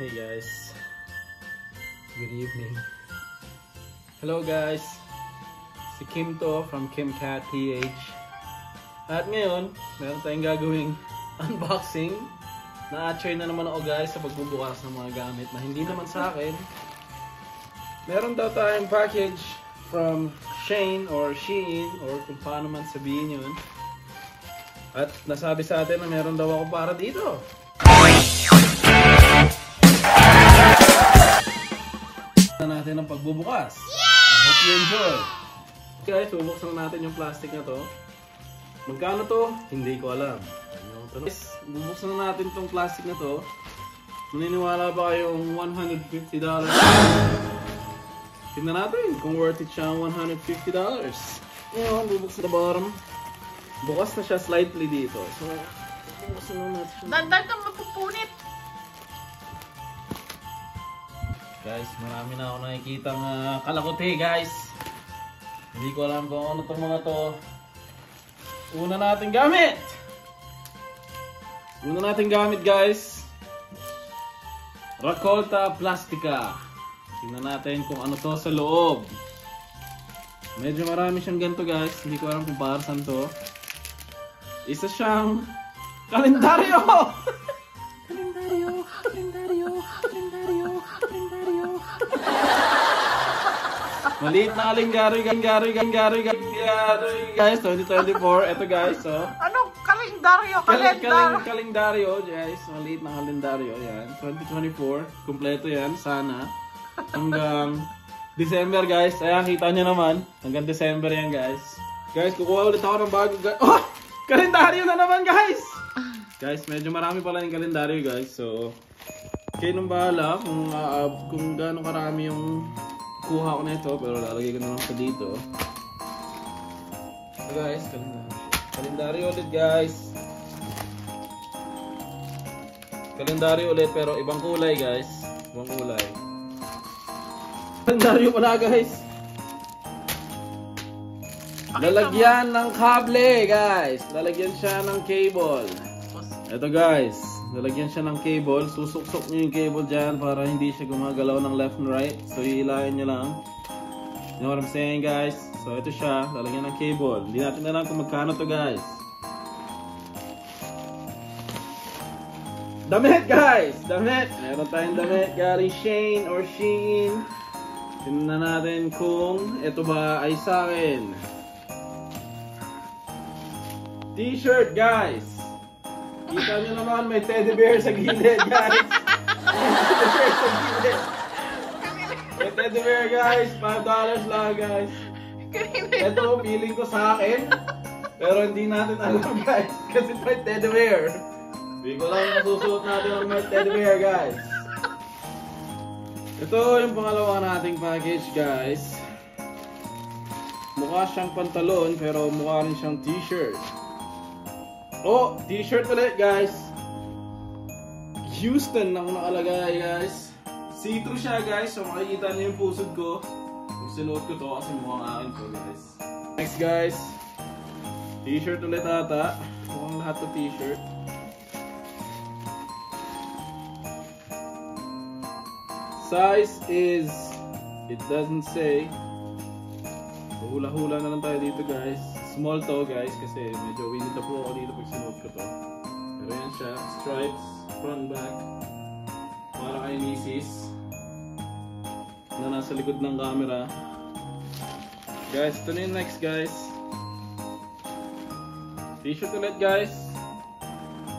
Hey guys, good evening. Hello guys, si Kim to from KimCat PH. At ngayon, meron tayong gagawing unboxing. Na-try na naman ako guys sa pagbubukas ng mga gamit na hindi naman sa akin. Meron daw tayong package from Shane or Shein or kung paano man sabihin yun. At nasabi sa atin na meron daw ako para dito. Natin ang pagbubukas. I hope you enjoy. Guys, bubuksan natin yung plastic na to. Magkano to? Hindi ko alam. Guys, bubuksan natin tong plastic na to. Naniniwala ba kayong $150? Tingnan natin kung worth it siya ang $150. Ngayon, bubuksan na bottom. Bukas na siya slightly dito. So, bubuksan na natin siya. Dandan kang mapupunit. Guys, marami na ako nakikita kalakote guys. Hindi ko alam kung ano itong mga to. Una natin gamit guys. Racolta Plastica. Tingnan natin kung ano to sa loob. Medyo marami siyang ganito guys. Hindi ko alam kung para saan to. Isa siyang kalendaryo! Maliit na kalendaryo guys, 2024. Ito guys, so. Anong kalendaryo? Kalendaryo guys, maliit na kalendaryo. Yan, 2024. Kumpleto yan, sana. Hanggang December guys. Ayan, kita nyo naman. Hanggang December yan guys. Guys, kukuha ulit ako ng bago guys. Oh! Kalendaryo na naman guys! Guys, medyo marami pala yung kalendaryo guys. So, kayo nung bahala kung gaano karami yung kuha ko na ito, pero lalagay ko na lang sa dito. So guys, kalendaryo ulit guys. Kalendaryo ulit pero ibang kulay guys. Ibang kulay. Kalendaryo pala guys. Lalagyan ng kable guys. Lalagyan siya ng cable. Ito guys. Lalagyan siya ng cable. Susuksok nyo yung cable dyan para hindi siya gumagalaw ng left and right. So, hihilahin nyo lang. You know what I'm saying guys? So, ito siya. Lalagyan ng cable. Hindi natin alam kung magkano to guys. Damit guys! Damit! Meron tayong damit. Galing Shane or Shein. Tingnan natin kung ito ba ay sa akin. T-shirt guys! Kita nyo naman, may teddy bear sa gilid, guys. May teddy bear, guys. $5 lang, guys. Ito, feeling ko sa akin. Pero hindi natin alam, guys. Kasi may teddy bear. Hindi ko lang nasusuot natin ang may teddy bear, guys. Ito yung pangalawa nating package, guys. Mukha siyang pantalon, pero mukha rin siyang t-shirt. Oh, t-shirt ulit guys. Houston na nakalagay guys. See-through siya guys. So makikita niyo yung pusod ko. Kung sinuot ko to kasi mukhang akin to guys. Next guys. T-shirt ulit ata. Mukhang lahat to t-shirt. Size is, it doesn't say. Hula-hula na lang tayo dito guys. Small to guys kasi medyo winit na po ako dito pag sinuot ko to. Pero yan siya, stripes, front, back. Para kay misis na nasa likod ng camera. Guys, ito na yung next guys. T-shirt ulit guys.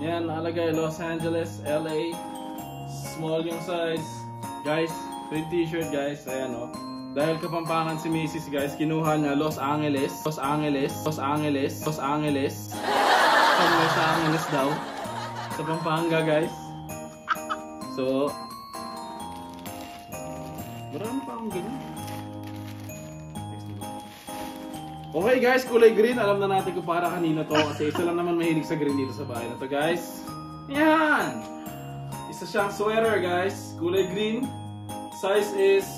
Yan, nakalagay Los Angeles, LA. Small yung size. Guys, ito yung t-shirt guys. Ayan o. Dahil Kapampangan si Mrs. guys, kinuha niya Los Angeles. Somewhere sa Angeles daw. Sa Pampanga guys. So, marami pa akong ganyan. Okay guys, kulay green. Alam na natin kung para kanino to. Kasi isa lang naman mahilig sa green dito sa bahay na to guys. Yan! Isa siyang sweater guys. Kulay green. Size is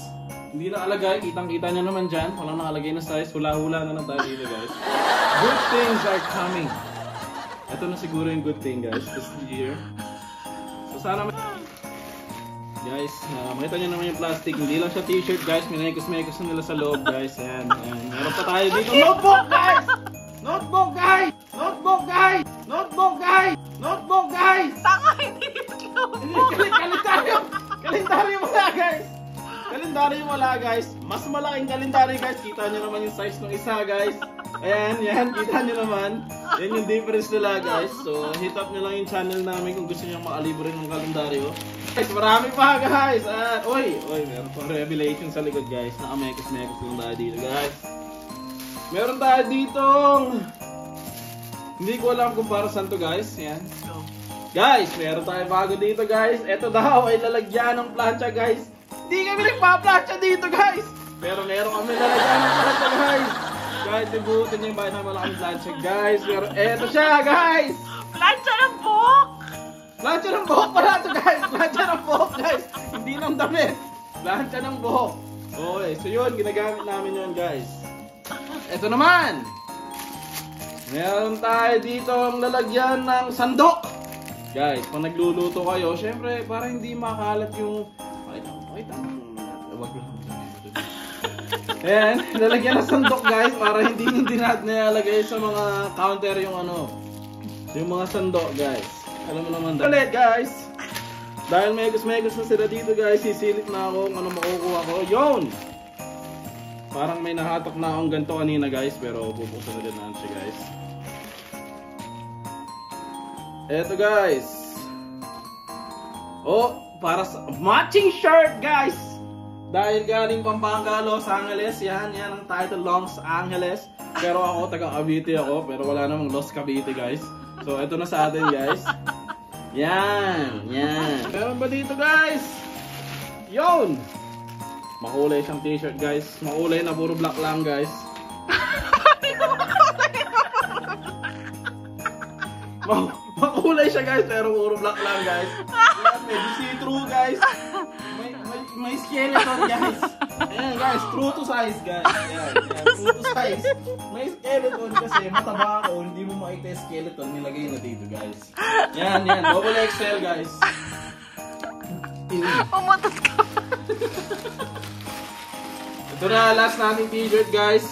hindi nakalagay, kitang-kita nyo naman dyan. Walang nakalagay na size, hula-hula na lang tayo dito guys. Good things are coming. Ito na siguro yung good thing guys, this year. So sana Guys, makita nyo naman yung plastic. Hindi lang siya t-shirt guys. Minekos-mekos na nila sa loob guys. Ayan, ayan. Meron pa tayo dito. Notebook guys! Notebook guys! Notebook guys! Notebook guys! Notebook guys! Tanga, hindi yun. Kalendaryo! Kalendaryo wala guys! Kalendaryo wala guys. Mas malaking kalendaryo guys. Kita nyo naman yung size ng isa guys. Ayan, yan. Kita nyo naman. Yan yung difference nila guys. So, hit up nyo lang yung channel namin kung gusto nyo makalibre ng kalendaryo. Guys, marami pa guys. Oy, meron pa revelation sa likod guys. Nakamekos-mekos lang tayo dito guys. Meron tayo ditong... Hindi ko alam kung para saan to guys. Yan. Guys, meron tayo bago dito guys. Ito daw ay lalagyan ng plancha guys. Hindi kami nagpa-plancha dito guys. Pero meron kami lalagyan ng plancha guys. Guys, ibutin yung bahay na malaking plancha guys. Pero eto siya guys. Plancha ng buhok. Plancha ng buhok pala ito guys. Plancha ng buhok guys. Hindi ng damit. Plancha ng buhok. Okay, so yun, ginagamit namin yun guys. Eto naman. Meron tayo dito ang lalagyan ng sandok. Guys, pag nagluluto kayo, syempre para hindi makalat yung... Ayan, lalagyan ng sandok guys para hindi natin nilalagay sa mga counter yung ano, yung mga sandok guys. Alam mo naman ulit guys. Dahil megos na sila dito guys, sisilip na ako kung ano makukuha ko. Yun! Parang may nahatak na akong ganito kanina guys, pero bubuksan na din natin siya guys. Eto guys. Oh, para sa matching shirt guys. Dahil galing Pampanga, Los Angeles. Yan ang title, Los Angeles. Pero ako, taga Cavite ako. Pero wala namang Los Cavite guys. So, eto na sa atin guys. Yan. Meron ba dito guys? Yun! Makulay siyang t-shirt guys. Makulay na puro black lang guys. Makulay siya guys, pero puro black lang guys. Yan, medyo see-through guys. May skeleton guys. Ayan guys, true to size guys. Ayan, true to size. May skeleton kasi mataba ako, hindi mo makita yung skeleton, nilagay na dito guys. Yan, double XL guys. Umutot ka. Ito na, last nating t-shirt guys.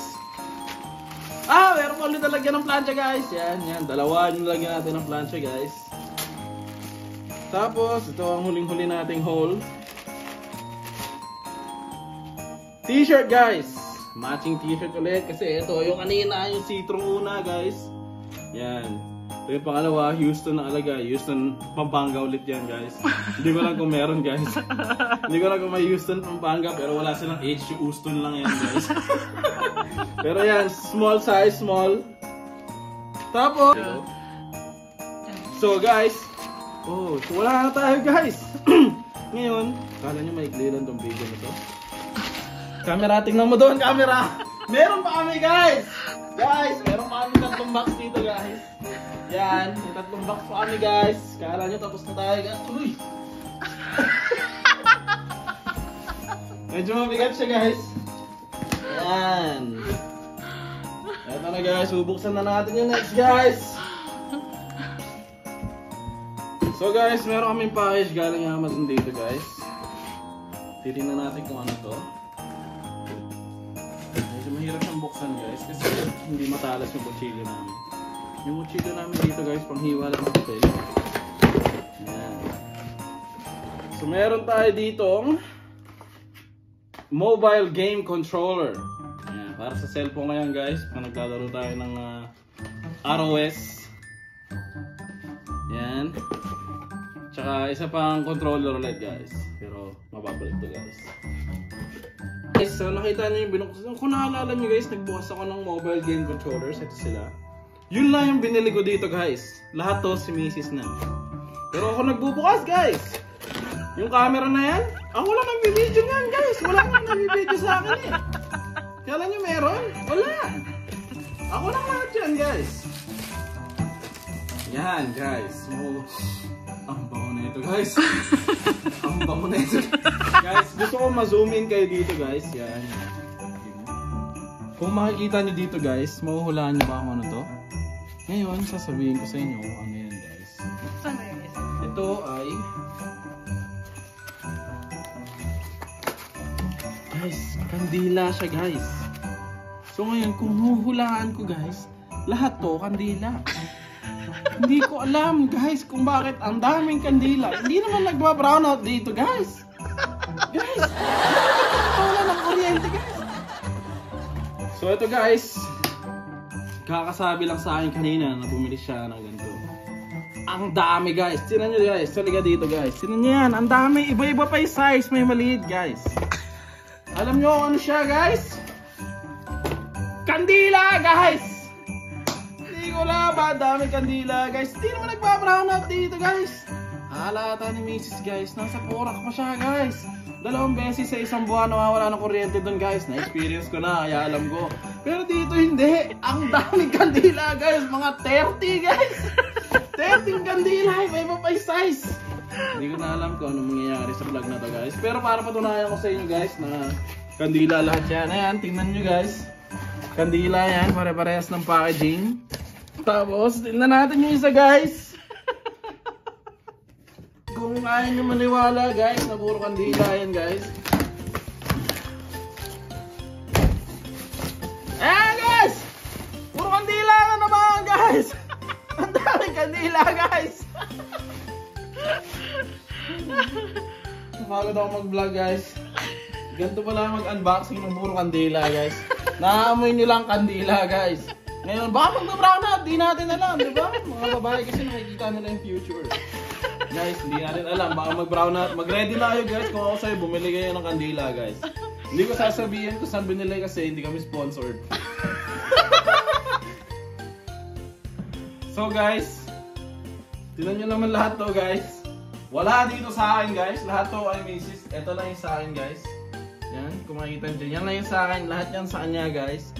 Meron pa ulit nalagyan ng plancha guys. Yan, dalawa yung nalagyan natin ng plancha guys. Tapos, ito ang huling-huli nating haul. T-shirt guys. Matching t-shirt ulit kasi ito yung kanina yung see-through una guys. Yan. Ito yung pangalawa, Houston na alaga. Houston, Pampanga ulit yan guys. Hindi ko lang kung meron guys. Hindi ko lang kung may Houston, Pampanga pero wala silang H, Houston lang yan guys. Pero yan, small size, small. Tapos, so guys, so wala na tayo guys. Ngayon, kala nyo maikli lang tong video na to. Camera, tingnan mo doon, camera! Meron pa kami guys! Guys, meron pa kami 3 box dito guys. Yan, may 3 box pa kami guys. Kala nyo tapos na tayo guys. Uy! Medyo mabigat siya guys. Yan. Eto na guys, bubuksan na natin yung next guys. So guys, meron kaming package galing Amazon dito guys. Titingnan natin kung ano to. Medyo mahirap siyang buksan guys kasi hindi matalas yung kutsilyo namin. Yung kutsilyo namin dito guys, panghiwa lang ng papel. Yan. So meron tayo ditong mobile game controller. Yan. Para sa cellphone ngayon guys, kung naglalaro tayo ng ROS. Yan. Tsaka isa pang controller ulit guys. Pero mababalik to guys. Guys, so nakita niyo yung binuksan. Kung naalala niyo guys, nagbukas ako ng mobile game controllers. Ito sila. Yun lang yung binili ko dito guys. Lahat to si Mrs. na. Pero ako nagbubukas guys. Yung camera na yan, ako lang nagbibideo niyan guys. Wala nang nagbibideo sa akin eh. Kala niyo meron? Wala. Ako lang lahat yan guys. Yan guys. Ang bango na ito guys. Ang bango na ito. Guys, gusto ko ma-zoom in kayo dito guys. Yan. Kung makikita nyo dito guys, mahuhulaan nyo ba kung ano to? Ngayon, sasabihin ko sa inyo kung ano yan guys. Ito ay Guys, kandila siya guys. So ngayon, kung huhulaan ko guys, lahat to kandila. Hindi ko alam guys kung bakit ang daming kandila. Hindi naman nagba-brown out dito guys. Guys, wala ng kuryente guys. So ito guys, kakasabi lang sa akin kanina na bumili siya ng ganito. Ang dami guys. Tinan nyo guys. Saliga dito guys. Tinan nyo yan. Ang dami. Iba-iba pa yung size. May maliit guys. Alam nyo ano siya guys? Kandila guys. Hindi ko alam ba. Daming kandila guys. Hindi naman nagpa-brown out dito guys. Halata ni Mrs. guys. Nasa Porac pa siya guys. 2 beses sa isang buwan nawawala ng kuryente doon guys. Na-experience ko na. Kaya alam ko. Pero dito hindi. Ang daming kandila guys. Mga 30 guys. 30 kandila, iba pa yung size. Hindi ko na alam kung ano mangyayari sa vlog na to guys. Pero para patunayan ko sa inyo guys na kandila lahat yan. Ayan, tingnan nyo guys. Kandila yan, pare-parehas ng packaging. Tapos, tingnan natin yung isa guys. Kung kaya nyo maniwala guys na puro kandila yan guys. Ayan guys! Puro kandila na naman guys! Ang daming kandila guys! Napagod ako mag-vlog guys. Ganito pala mag-unboxing ng puro kandila guys. Naaamoy nyo lang kandila guys. Ngayon, baka mag-brown out, di natin alam, di ba? Mga babae kasi nakikita nila yung future. Guys, hindi natin alam, baka mag-brown out. Mag-ready na kayo guys, kung ako sa'yo, bumili kayo ng kandila guys. Hindi ko sasabihin kung saan binili kasi hindi kami sponsored. So guys, tignan nyo naman lahat to guys. Wala dito sa akin guys. Lahat to ay Macy's. Ito lang yung sa akin guys. Yan, kung makikita nyo dyan. Yan lang yung sa akin. Lahat yan sa kanya guys.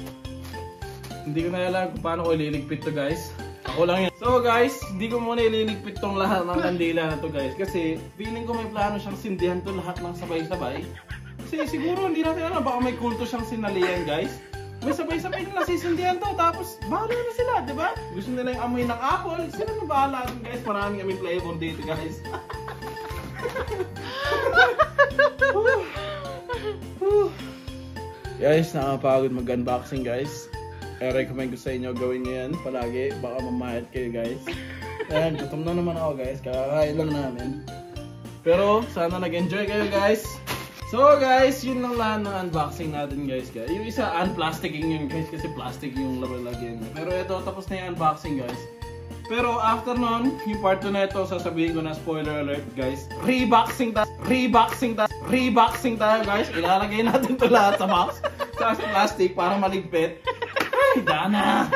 Hindi ko na alam kung paano ko ililigpit to guys. Ako lang yan. So guys, hindi ko muna ililigpit tong lahat ng kandila na to guys. Kasi feeling ko may plano siyang sindihan to lahat ng sabay-sabay. Kasi siguro hindi natin alam. Baka may kulto siyang sinalihan guys. May sabay-sabay nila sisindihan to, tapos bahala na sila, di ba? Gusto nila yung amoy ng apple, sila na bahala dun guys. Maraming aming flavor dito guys. Guys, nakapagod mag-unboxing guys. I-recommend ko sa inyo gawin nyo yan palagi, baka mamahit kayo guys. Ayan, gutom na naman ako guys, kakakain lang namin. Pero sana nag-enjoy kayo guys. So guys, yun lang lahat ng unboxing natin guys. Yung isa, unplasticking yun guys kasi plastic yung lalagyan niya. Pero ito, tapos na yung unboxing guys. Pero after nun, yung part 2 na ito, sasabihin ko na spoiler alert guys. Reboxing tayo guys. Ilalagay natin ito lahat sa box. Sa plastic para maligpit. Ay, dana!